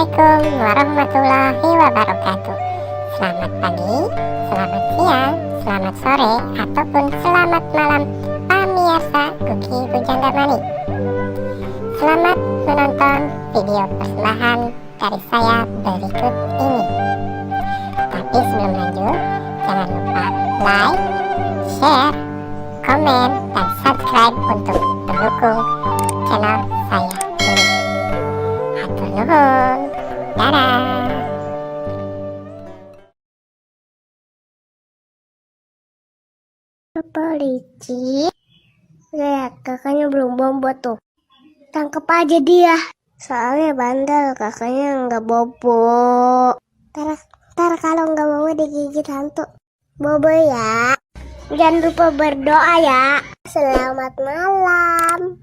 Assalamualaikum warahmatullahi wabarakatuh. Selamat pagi, selamat siang, selamat sore, ataupun selamat malam pemirsa Kuki Bujangga Mani. Selamat menonton video persembahan dari saya berikut ini. Tapi sebelum lanjut, jangan lupa like, share, komen, dan subscribe untuk mendukung channel saya ini. Hatur nuhun, dadah. Polisi, lihat kakaknya belum bobo tuh. Tangkep aja dia. Soalnya bandel, kakaknya nggak bobo. Ntar kalau nggak bobo digigit hantu. Bobo ya. Jangan lupa berdoa ya. Selamat malam.